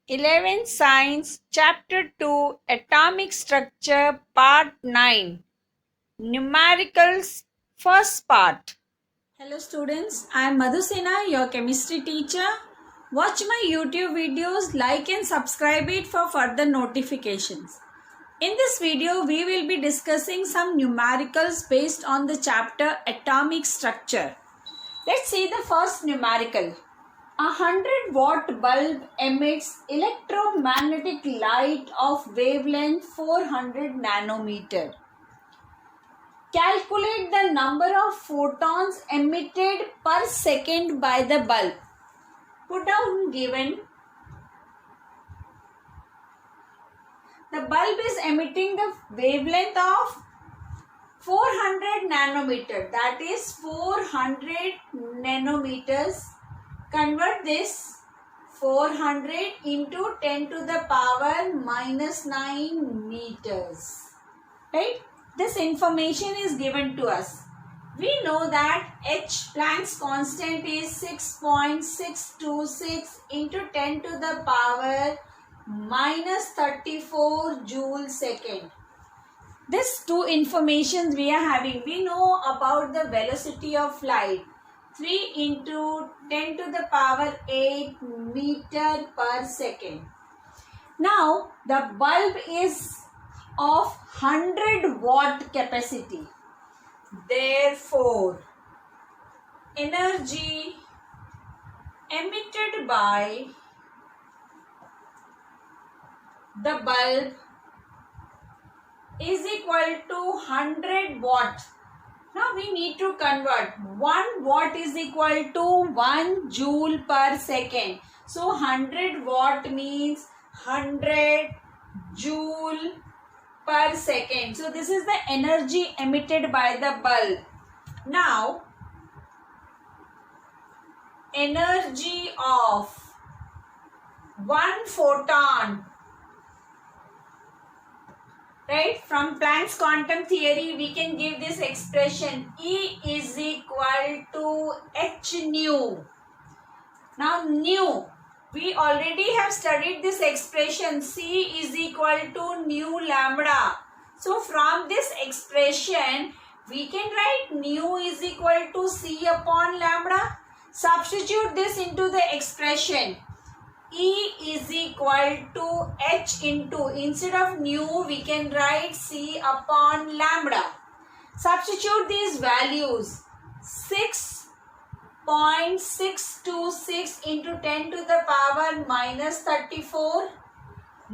11th Science, Chapter 2, Atomic Structure, Part 9, Numericals, First Part. Hello students, I am Madhusena, your chemistry teacher. Watch my YouTube videos, like and subscribe it for further notifications. In this video, we will be discussing some numericals based on the chapter Atomic Structure. Let's see the first numerical. A 100-watt bulb emits electromagnetic light of wavelength 400 nanometer. Calculate the number of photons emitted per second by the bulb. Put down given. The bulb is emitting the wavelength of 400 nanometer. That is 400 nanometers. Convert this 400 into 10 to the power minus 9 meters. Right? This information is given to us. We know that H Planck's constant is 6.626 into 10 to the power minus 34 joule second. These two informations we are having. We know about the velocity of light. 3 into 10 to the power 8 meter per second. Now the bulb is of 100 watt capacity. Therefore, energy emitted by the bulb is equal to 100 watt. Now we need to convert. 1 watt is equal to 1 joule per second. So 100 watt means 100 joule per second. So this is the energy emitted by the bulb. Now energy of one photon, right? From Planck's quantum theory we can give this expression E is equal to h nu. Now nu, we already have studied this expression C is equal to nu lambda. So from this expression we can write nu is equal to C upon lambda. Substitute this into the expression. E is equal to h into, instead of nu we can write C upon lambda. Substitute these values. 6.626 into 10 to the power minus 34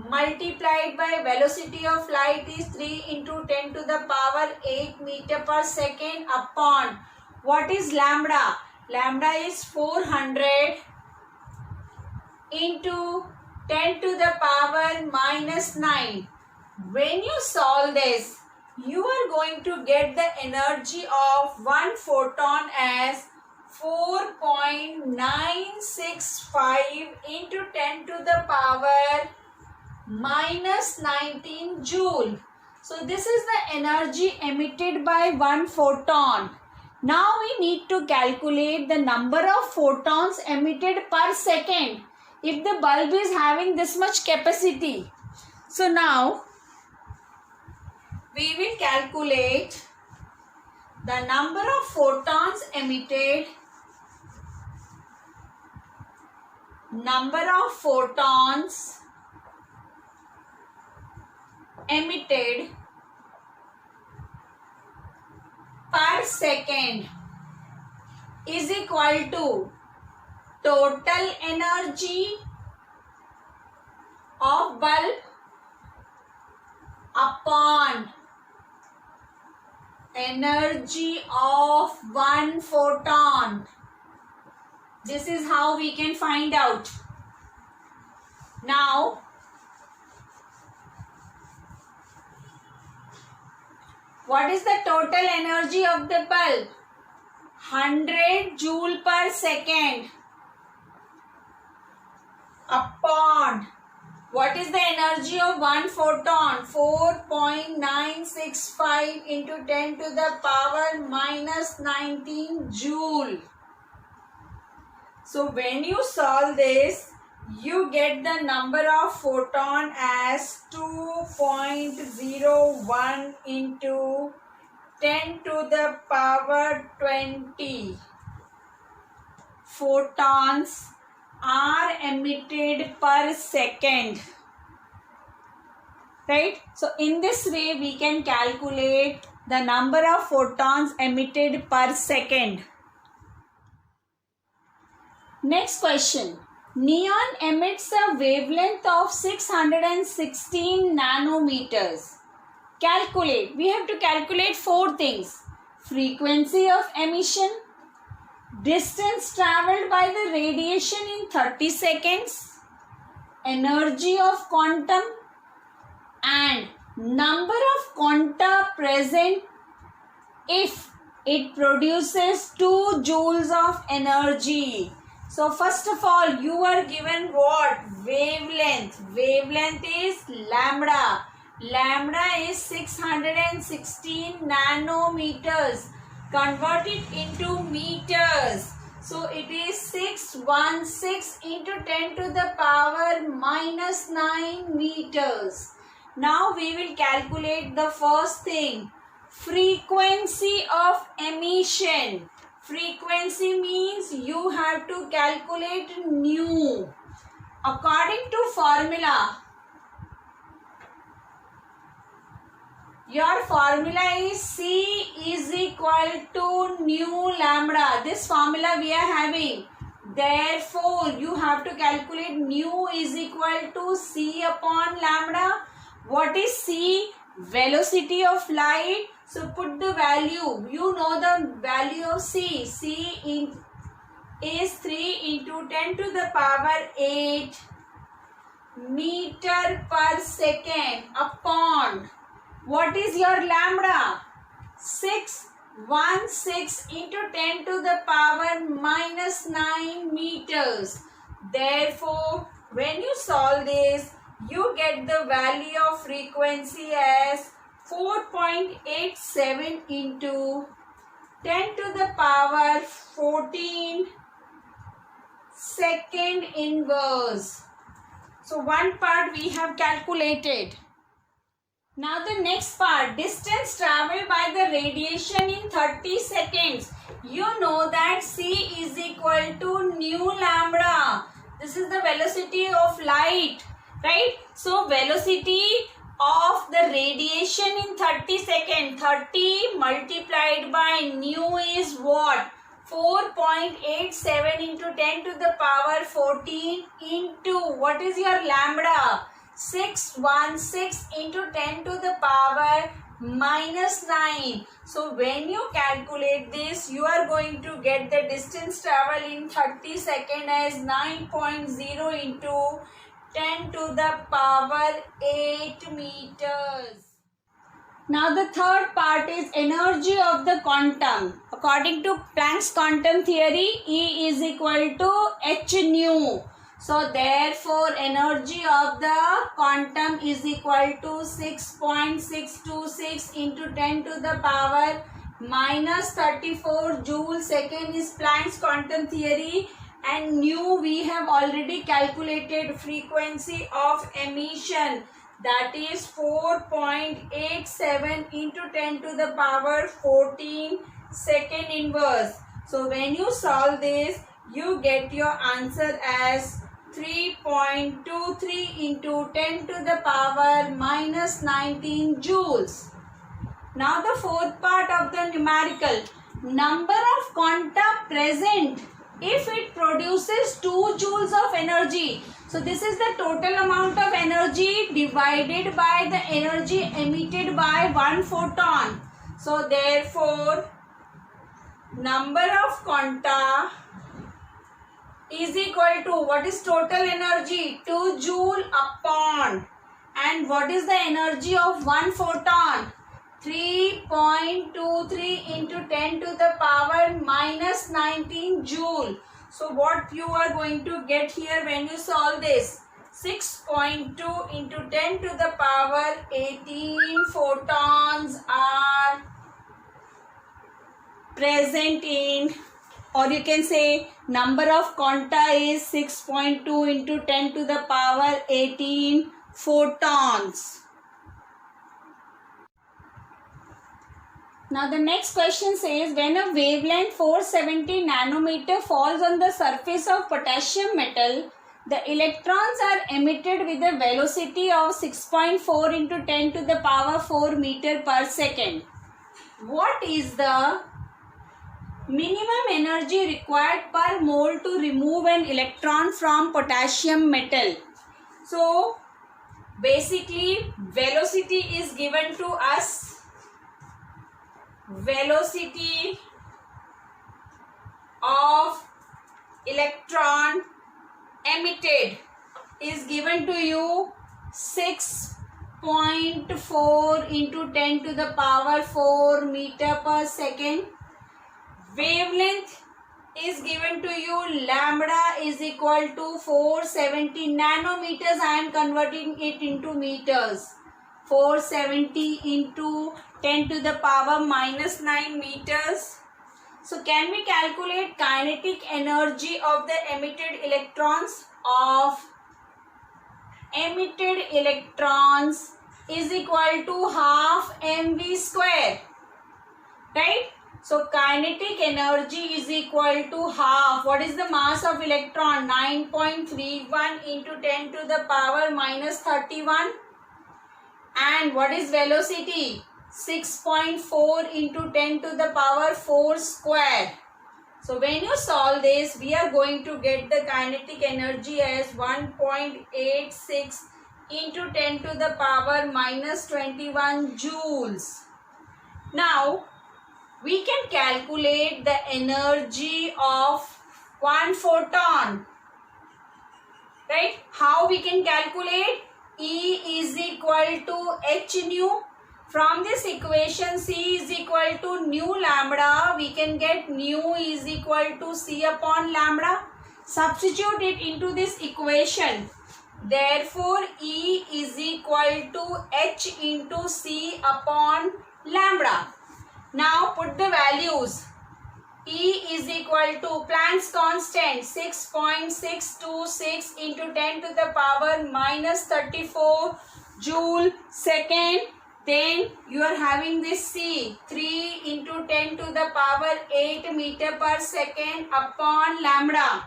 multiplied by velocity of light is 3 into 10 to the power 8 meter per second upon, what is lambda? Lambda is 400 into 10 to the power minus 9. When you solve this, you are going to get the energy of one photon as 4.965 into 10 to the power minus 19 joule. So this is the energy emitted by one photon. Now we need to calculate the number of photons emitted per second if the bulb is having this much capacity. So now we will calculate the number of photons emitted, per second is equal to total energy of bulb upon energy of one photon. This is how we can find out. Now what is the total energy of the bulb? 100 joule per second upon, what is the energy of one photon? 4.965 into 10 to the power minus 19 joule. So when you solve this, you get the number of photon as 2.01 into 10 to the power 20 photons are emitted per second. Right? So in this way we can calculate the number of photons emitted per second. Next question. Neon emits a wavelength of 616 nanometers. Calculate. We have to calculate 4 things. Frequency of emission, distance traveled by the radiation in 30 seconds, energy of quantum, and number of quanta present if it produces 2 joules of energy. So first of all, you are given what? Wavelength. Wavelength is lambda. Lambda is 616 nanometers. Convert it into meters. So it is 616 into 10 to the power minus 9 meters. Now we will calculate the first thing. Frequency of emission. Frequency means you have to calculate nu. According to formula, your formula is C is equal to nu lambda. This formula we are having. Therefore, you have to calculate nu is equal to C upon lambda. What is C? Velocity of light. So put the value. You know the value of C. C is 3 into 10 to the power 8 meter per second upon. What is your lambda? 616 into 10 to the power minus 9 meters. Therefore, when you solve this, you get the value of frequency as 4.87 into 10 to the power 14 second inverse. So one part we have calculated. Now the next part, distance traveled by the radiation in 30 seconds. You know that C is equal to nu lambda. This is the velocity of light, right? So velocity of the radiation in 30 seconds. 30 multiplied by nu is what? 4.87 into 10 to the power 14 into what is your lambda? 616 into 10 to the power minus 9. So when you calculate this, you are going to get the distance travel in 30 seconds as 9.0 into 10 to the power 8 meters. Now the third part is energy of the quantum. According to Planck's quantum theory, E is equal to h nu. So therefore energy of the quantum is equal to 6.626 into 10 to the power minus 34 joule second is Planck's quantum theory, and nu we have already calculated frequency of emission, that is 4.87 into 10 to the power 14 second inverse. So when you solve this, you get your answer as 3.23 into 10 to the power minus 19 joules. Now the fourth part of the numerical, number of quanta present if it produces 2 joules of energy. So this is the total amount of energy divided by the energy emitted by 1 photon. So therefore, number of quanta is equal to what is total energy? 2 joule upon, and what is the energy of 1 photon? 3.23 into 10 to the power minus 19 joule. So what you are going to get here when you solve this? 6.2 into 10 to the power 18 photons are present in or you can say number of quanta is 6.2 into 10 to the power 18 photons. Now the next question says, when a wavelength 470 nanometer falls on the surface of potassium metal, the electrons are emitted with a velocity of 6.4 into 10 to the power 4 meter per second. What is the minimum energy required per mole to remove an electron from potassium metal? So basically velocity is given to us. Velocity of electron emitted is given to you 6.4 into 10 to the power 4 meter per second. Wavelength is given to you, lambda is equal to 470 nanometers. I am converting it into meters. 470 into 10 to the power minus 9 meters. So can we calculate kinetic energy of the emitted electrons? Of emitted electrons is equal to half mv square, right? So kinetic energy is equal to half. What is the mass of electron? 9.31 into 10 to the power minus 31. And what is velocity? 6.4 into 10 to the power 4 square. So when you solve this, we are going to get the kinetic energy as 1.86 into 10 to the power minus 21 joules. Now, we can calculate the energy of one photon, right? How we can calculate? E is equal to h nu. From this equation, C is equal to nu lambda. We can get nu is equal to C upon lambda. Substitute it into this equation. Therefore, E is equal to h into C upon lambda. Now put the values. E is equal to Planck's constant 6.626 into 10 to the power minus 34 joule second. Then you are having this C 3 into 10 to the power 8 meter per second upon lambda.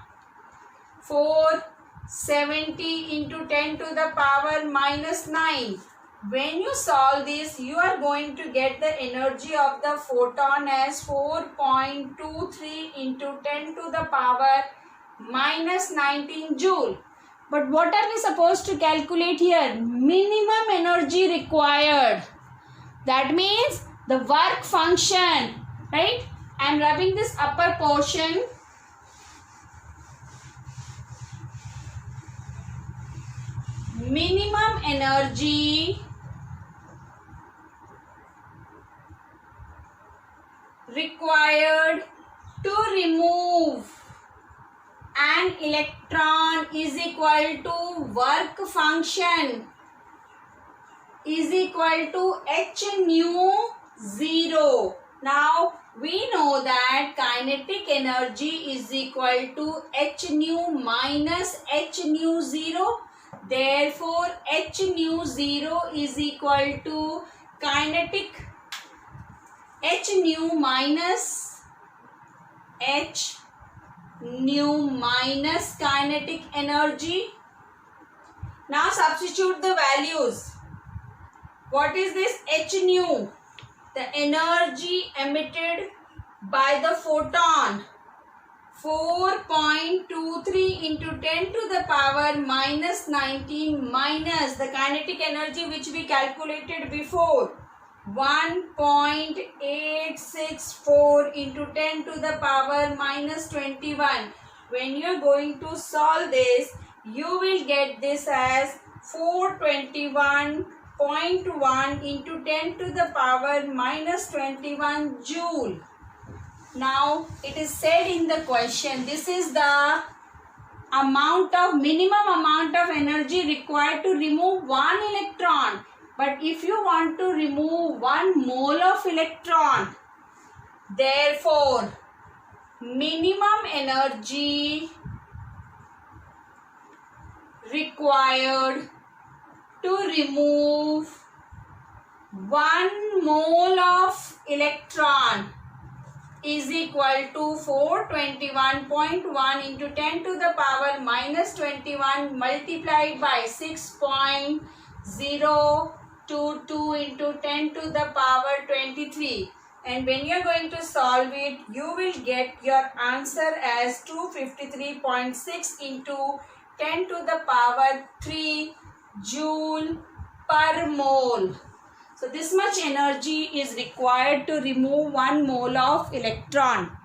470 into 10 to the power minus 9. When you solve this, you are going to get the energy of the photon as 4.23 into 10 to the power minus 19 joule. But what are we supposed to calculate here? Minimum energy required. That means the work function, right? I am rubbing this upper portion. Minimum energy required to remove an electron is equal to work function is equal to h nu 0. Now we know that kinetic energy is equal to h nu minus h nu 0. Therefore, h nu 0 is equal to kinetic h nu minus h nu minus kinetic energy. Now substitute the values. What is this h nu? The energy emitted by the photon. 4.23 into 10 to the power minus 19 minus the kinetic energy which we calculated before. 1.864 into 10 to the power minus 21. When you are going to solve this, you will get this as 421.1 into 10 to the power minus 21 joule. Now it is said in the question, this is the minimum amount of energy required to remove one electron. But if you want to remove 1 mole of electron, therefore minimum energy required to remove 1 mole of electron is equal to 421.1 into 10 to the power minus 21 multiplied by 6.022 into 10 to the power 23. And when you are going to solve it, you will get your answer as 253.6 into 10 to the power 3 joule per mole. So this much energy is required to remove 1 mole of electron.